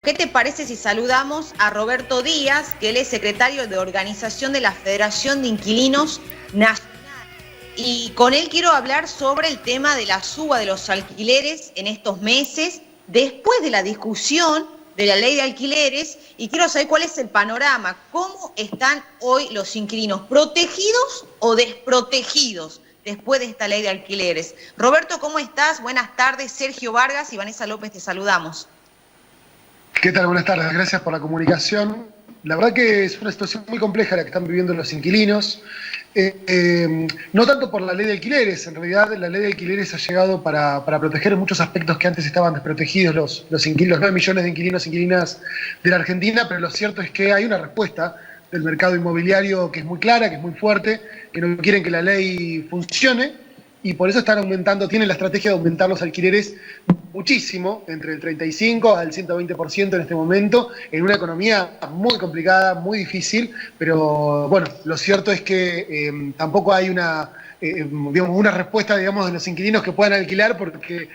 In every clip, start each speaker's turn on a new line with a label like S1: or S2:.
S1: ¿Qué te parece si saludamos a Roberto Díaz, que él es secretario de organización de la Federación de Inquilinos Nacional? Y con él quiero hablar sobre el tema de la suba de los alquileres en estos meses, después de la discusión de la ley de alquileres, y quiero saber cuál es el panorama, cómo están hoy los inquilinos, protegidos o desprotegidos después de esta ley de alquileres. Roberto, ¿cómo estás? Buenas tardes, Sergio Vargas y Vanessa López, te saludamos.
S2: ¿Qué tal? Buenas tardes, gracias por la comunicación. La verdad que es una situación muy compleja la que están viviendo los inquilinos, no tanto por la ley de alquileres, en realidad la ley de alquileres ha llegado para proteger muchos aspectos que antes estaban desprotegidos los 9 millones de inquilinos e inquilinas de la Argentina, pero lo cierto es que hay una respuesta del mercado inmobiliario que es muy clara, que es muy fuerte, que no quieren que la ley funcione. Y por eso están aumentando, tienen la estrategia de aumentar los alquileres muchísimo, entre el 35 al 120% en este momento, en una economía muy complicada, muy difícil, pero bueno, lo cierto es que tampoco hay una respuesta, digamos, de los inquilinos que puedan alquilar, porque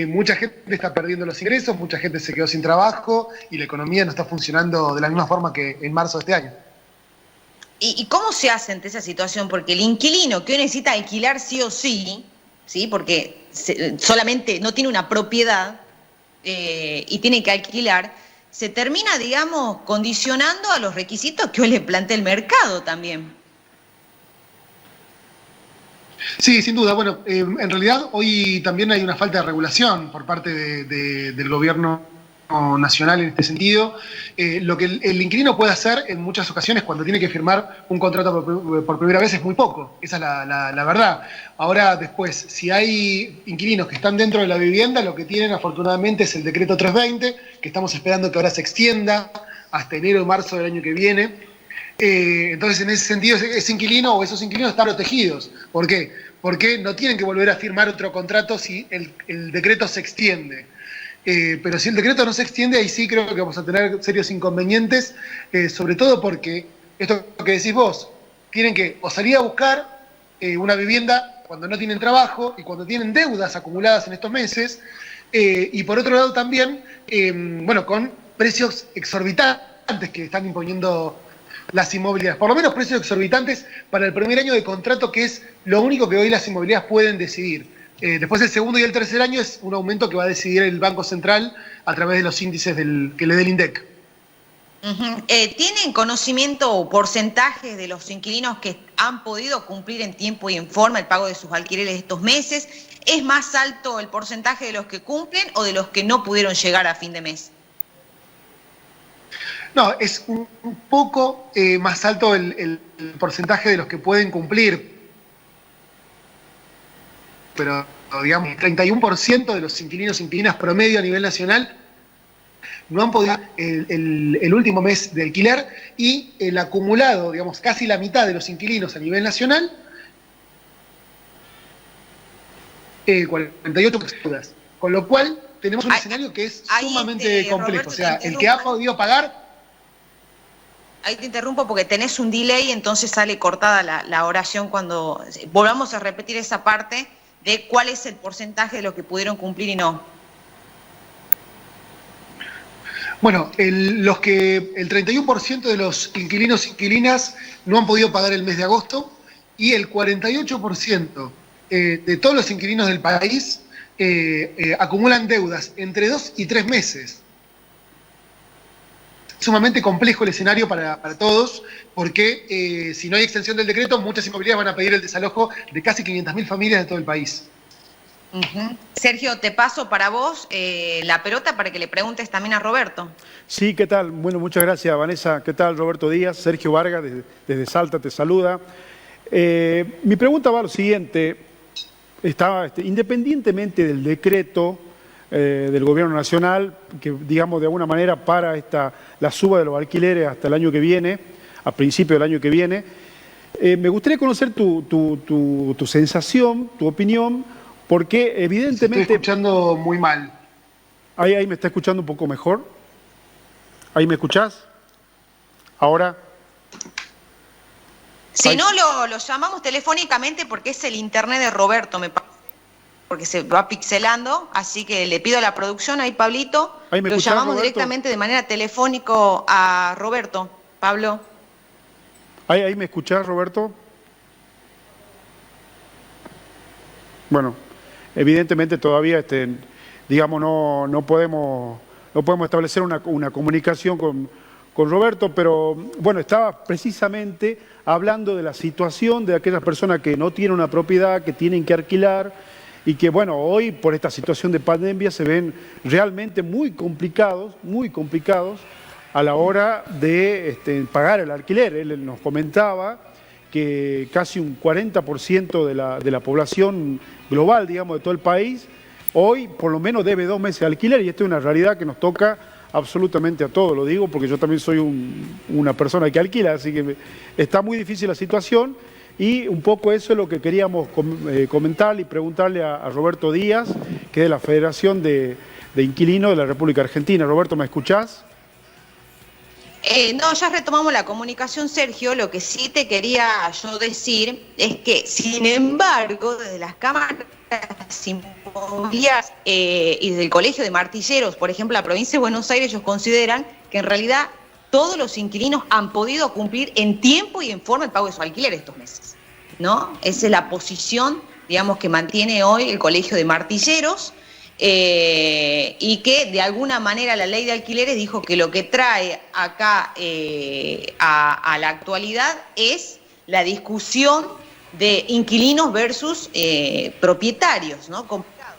S2: mucha gente está perdiendo los ingresos, mucha gente se quedó sin trabajo y la economía no está funcionando de la misma forma que en marzo de este año.
S1: ¿Y cómo se hace ante esa situación? Porque el inquilino que hoy necesita alquilar sí o sí, ¿sí? Porque solamente no tiene una propiedad y tiene que alquilar, se termina, digamos, condicionando a los requisitos que hoy le plantea el mercado también.
S2: Sí, sin duda. Bueno, en realidad hoy también hay una falta de regulación por parte del gobierno nacional en este sentido. Lo que el inquilino puede hacer en muchas ocasiones cuando tiene que firmar un contrato por primera vez es muy poco, esa es la verdad. Ahora después, si hay inquilinos que están dentro de la vivienda, lo que tienen afortunadamente es el decreto 320, que estamos esperando que ahora se extienda hasta enero o marzo del año que viene. Entonces, en ese sentido, ese inquilino o esos inquilinos están protegidos. ¿Por qué? Porque no tienen que volver a firmar otro contrato si el decreto se extiende. Pero si el decreto no se extiende, ahí sí creo que vamos a tener serios inconvenientes, sobre todo porque, esto que decís vos, tienen que o salir a buscar una vivienda cuando no tienen trabajo y cuando tienen deudas acumuladas en estos meses, y por otro lado también, bueno, con precios exorbitantes que están imponiendo las inmobiliarias, por lo menos precios exorbitantes para el primer año de contrato, que es lo único que hoy las inmobiliarias pueden decidir. Después el segundo y el tercer año es un aumento que va a decidir el Banco Central a través de los índices que le dé el INDEC.
S1: ¿Tienen conocimiento o porcentajes de los inquilinos que han podido cumplir en tiempo y en forma el pago de sus alquileres estos meses? ¿Es más alto el porcentaje de los que cumplen o de los que no pudieron llegar a fin de mes?
S2: No, es un poco más alto el porcentaje de los que pueden cumplir, pero digamos, el 31% de los inquilinos e inquilinas promedio a nivel nacional no han podido el último mes de alquiler, y el acumulado, digamos, casi la mitad de los inquilinos a nivel nacional, 48 deudas. Con lo cual tenemos un escenario que es sumamente complejo. Roberto, o sea, el que ha podido pagar...
S1: Ahí te interrumpo porque tenés un delay, entonces sale cortada la oración cuando volvamos a repetir esa parte de cuál es el porcentaje de los que pudieron cumplir y no.
S2: Bueno, el 31% de los inquilinos e inquilinas no han podido pagar el mes de agosto, y el 48% de todos los inquilinos del país acumulan deudas entre 2 y 3 meses. Sumamente complejo el escenario para todos, porque si no hay extensión del decreto, muchas inmobiliarias van a pedir el desalojo de casi 500.000 familias de todo el país.
S1: Sergio, te paso para vos la pelota para que le preguntes también a Roberto.
S3: Sí, ¿qué tal? Bueno, muchas gracias, Vanessa. ¿Qué tal, Roberto Díaz? Sergio Vargas, desde Salta, te saluda. Mi pregunta va a lo siguiente. Independientemente del decreto del Gobierno Nacional, que digamos de alguna manera para la suba de los alquileres hasta el año que viene, a principio del año que viene, me gustaría conocer tu sensación, tu opinión, porque evidentemente...
S2: Estoy escuchando muy mal.
S3: Ahí me está escuchando un poco mejor. ¿Ahí me escuchás? ¿Ahora?
S1: Si no, lo llamamos telefónicamente porque es el internet de Roberto, me parece. porque se va pixelando, así que le pido a la producción, ahí Pablito,
S3: ¿Ahí me
S1: lo
S3: escuchás,
S1: llamamos
S3: Roberto?
S1: directamente de manera telefónica a Roberto. Pablo.
S3: ¿Ahí me escuchás, Roberto? Bueno, evidentemente todavía, digamos, no podemos establecer una comunicación con Roberto, pero bueno, estaba precisamente hablando de la situación de aquellas personas que no tienen una propiedad, que tienen que alquilar y que, bueno, hoy por esta situación de pandemia se ven realmente muy complicados a la hora de pagar el alquiler. Él nos comentaba que casi un 40% de la población global, digamos, de todo el país, hoy por lo menos debe 2 meses de alquiler, y esto es una realidad que nos toca absolutamente a todos. Lo digo porque yo también soy una persona que alquila, así que está muy difícil la situación, y un poco eso es lo que queríamos comentarle y preguntarle a Roberto Díaz, que es de la Federación de Inquilinos de la República Argentina. Roberto, ¿me escuchás?
S1: No, ya retomamos la comunicación, Sergio. Lo que sí te quería yo decir es que, sin embargo, desde las cámaras inmobiliarias y desde el Colegio de Martilleros, por ejemplo, la provincia de Buenos Aires, ellos consideran que en realidad todos los inquilinos han podido cumplir en tiempo y en forma el pago de su alquiler estos meses, ¿no? Esa es la posición, digamos, que mantiene hoy el Colegio de Martilleros. Y que de alguna manera la ley de alquileres dijo que lo que trae acá a la actualidad es la discusión de inquilinos versus propietarios, ¿no? Complicado.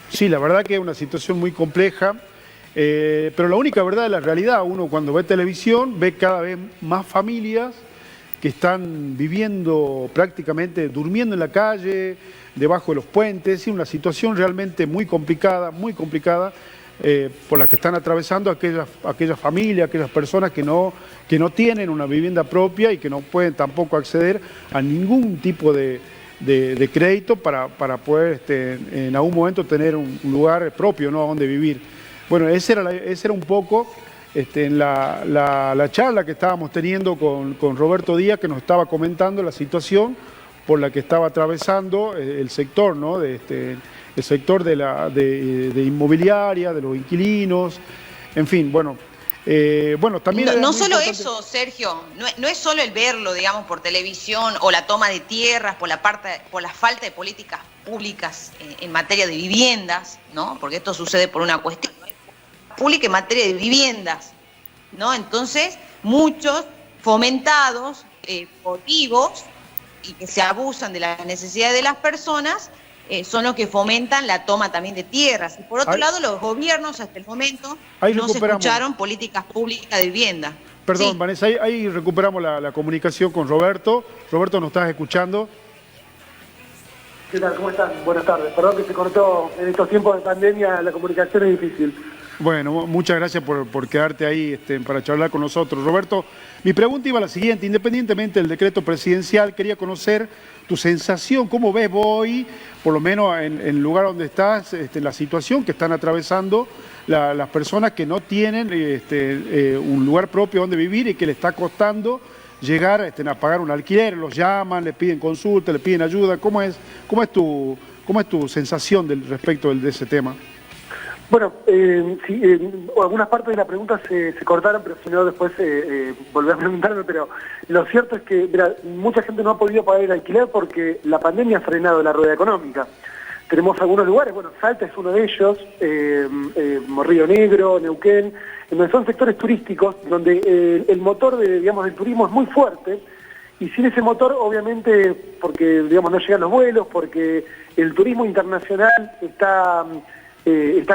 S3: Sí, la verdad que es una situación muy compleja, pero la única verdad de la realidad, uno cuando ve televisión ve cada vez más familias que están viviendo prácticamente, durmiendo en la calle, debajo de los puentes, y una situación realmente muy complicada por la que están atravesando aquellas familias, aquellas personas que no tienen una vivienda propia y que no pueden tampoco acceder a ningún tipo de crédito para poder en algún momento tener un lugar propio, ¿no?, a donde vivir. Bueno, ese era un poco en la charla que estábamos teniendo con Roberto Díaz, que nos estaba comentando la situación por la que estaba atravesando el sector, ¿no?, el sector de inmobiliaria, de los inquilinos, en fin, bueno. También
S1: no solo eso, Sergio, no es solo el verlo, digamos, por televisión o la toma de tierras, por la falta de políticas públicas en materia de viviendas, ¿no? Porque esto sucede por una cuestión pública en materia de viviendas, ¿no? Entonces, muchos fomentados por vivos y que se abusan de las necesidades de las personas, son los que fomentan la toma también de tierras. Y por otro lado, los gobiernos hasta el momento no se escucharon políticas públicas de vivienda.
S3: Perdón,
S1: Sí.
S3: Vanessa, ahí recuperamos la comunicación con Roberto. Roberto, ¿nos estás escuchando?
S4: ¿Qué tal? ¿Cómo están? Buenas tardes. Perdón que se cortó en estos tiempos de pandemia, la comunicación es difícil.
S3: Bueno, muchas gracias por quedarte ahí para charlar con nosotros. Roberto, mi pregunta iba a la siguiente: independientemente del decreto presidencial, quería conocer tu sensación, cómo ves vos hoy, por lo menos en el lugar donde estás, la situación que están atravesando las personas que no tienen un lugar propio donde vivir y que le está costando llegar a pagar un alquiler. Los llaman, les piden consulta, les piden ayuda. ¿Cómo es tu sensación respecto de ese tema?
S4: Bueno, sí, algunas partes de la pregunta se cortaron, pero si no después volví a preguntarme, pero lo cierto es que mucha gente no ha podido pagar el alquiler porque la pandemia ha frenado la rueda económica. Tenemos algunos lugares, bueno, Salta es uno de ellos, Río Negro, Neuquén, donde son sectores turísticos, donde el motor del turismo es muy fuerte, y sin ese motor, obviamente, porque no llegan los vuelos, porque el turismo internacional está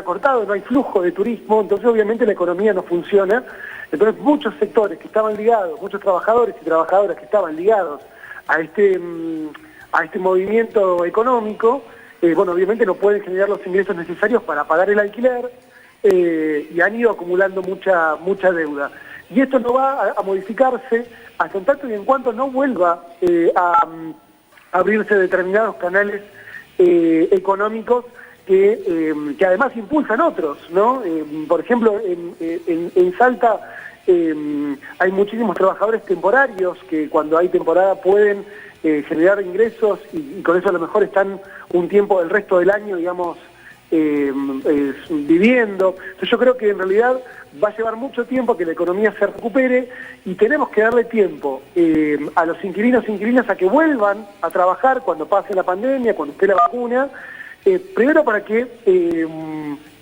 S4: cortado, no hay flujo de turismo, entonces obviamente la economía no funciona. Entonces muchos sectores que estaban ligados, muchos trabajadores y trabajadoras que estaban ligados a este movimiento económico, obviamente no pueden generar los ingresos necesarios para pagar el alquiler, y han ido acumulando mucha deuda. Y esto no va a modificarse hasta en tanto y en cuanto no vuelva a abrirse determinados canales económicos que además impulsan otros, ¿no? Por ejemplo, en Salta hay muchísimos trabajadores temporarios que cuando hay temporada pueden generar ingresos y con eso a lo mejor están un tiempo, el resto del año, digamos, viviendo. Entonces yo creo que en realidad va a llevar mucho tiempo que la economía se recupere y tenemos que darle tiempo a los inquilinos e inquilinas a que vuelvan a trabajar cuando pase la pandemia, cuando esté la vacuna, primero para que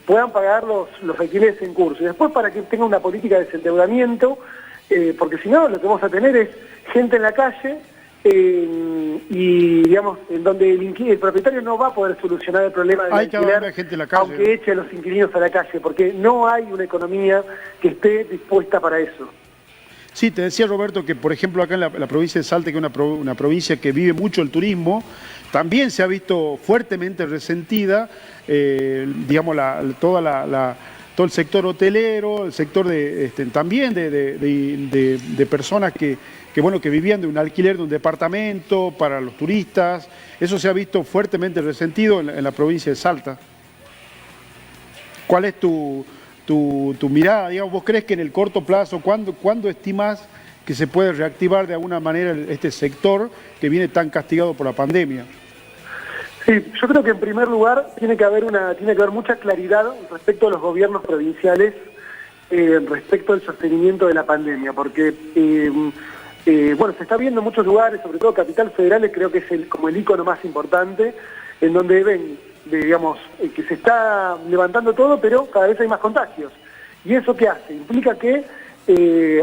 S4: puedan pagar los alquileres en curso y después para que tengan una política de desendeudamiento, porque si no lo que vamos a tener es gente en la calle y digamos en donde el propietario no va a poder solucionar el problema del alquiler,
S3: gente en la calle,
S4: aunque eche a los inquilinos a la calle, porque no hay una economía que esté dispuesta para eso.
S3: Sí, te decía Roberto que por ejemplo acá en la provincia de Salta, que es una provincia que vive mucho el turismo, también se ha visto fuertemente resentida, digamos, todo el sector hotelero, el sector también de personas que vivían de un alquiler de un departamento para los turistas. Eso se ha visto fuertemente resentido en la provincia de Salta. ¿Cuál es tu mirada? Digamos, ¿vos crees que en el corto plazo, cuándo estimás que se puede reactivar de alguna manera este sector que viene tan castigado por la pandemia?
S4: Sí, yo creo que en primer lugar tiene que haber mucha claridad respecto a los gobiernos provinciales respecto al sostenimiento de la pandemia, porque bueno, se está viendo en muchos lugares, sobre todo Capital Federal, creo que es como el ícono más importante, en donde ven, digamos, que se está levantando todo, pero cada vez hay más contagios. ¿Y eso qué hace? Implica que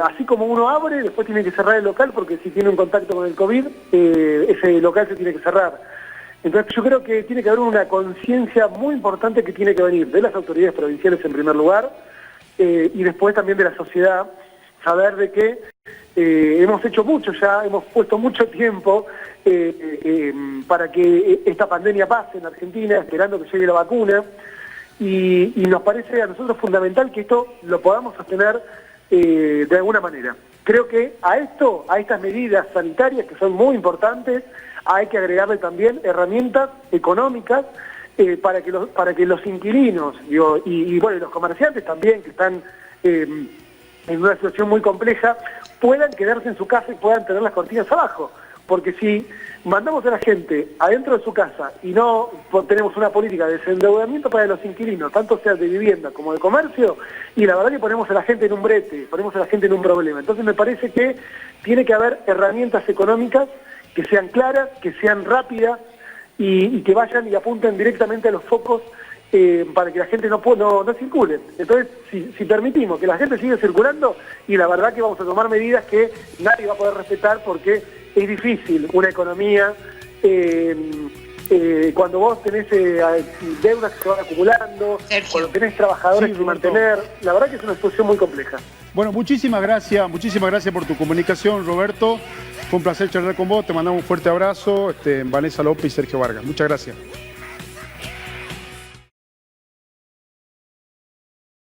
S4: así como uno abre, después tiene que cerrar el local, porque si tiene un contacto con el COVID, ese local se tiene que cerrar. Entonces yo creo que tiene que haber una conciencia muy importante que tiene que venir de las autoridades provinciales en primer lugar, y después también de la sociedad, saber de que hemos hecho mucho ya, hemos puesto mucho tiempo para que esta pandemia pase en Argentina, esperando que llegue la vacuna, y nos parece a nosotros fundamental que esto lo podamos sostener de alguna manera. Creo que a estas medidas sanitarias que son muy importantes, hay que agregarle también herramientas económicas para que los inquilinos y bueno, los comerciantes también que están en una situación muy compleja puedan quedarse en su casa y puedan tener las cortinas abajo. Porque si mandamos a la gente adentro de su casa y no tenemos una política de desendeudamiento para los inquilinos, tanto sea de vivienda como de comercio, y la verdad que ponemos a la gente en un brete, ponemos a la gente en un problema. Entonces me parece que tiene que haber herramientas económicas que sean claras, que sean rápidas y que vayan y apunten directamente a los focos para que la gente no circule. Entonces, si permitimos que la gente siga circulando, y la verdad que vamos a tomar medidas que nadie va a poder respetar, porque es difícil una economía cuando vos tenés deudas que se van acumulando, cuando tenés trabajadores que mantener. La verdad que es una situación muy compleja.
S3: Bueno, muchísimas gracias por tu comunicación, Roberto. Fue un placer charlar con vos, te mandamos un fuerte abrazo, Vanessa López y Sergio Vargas. Muchas gracias.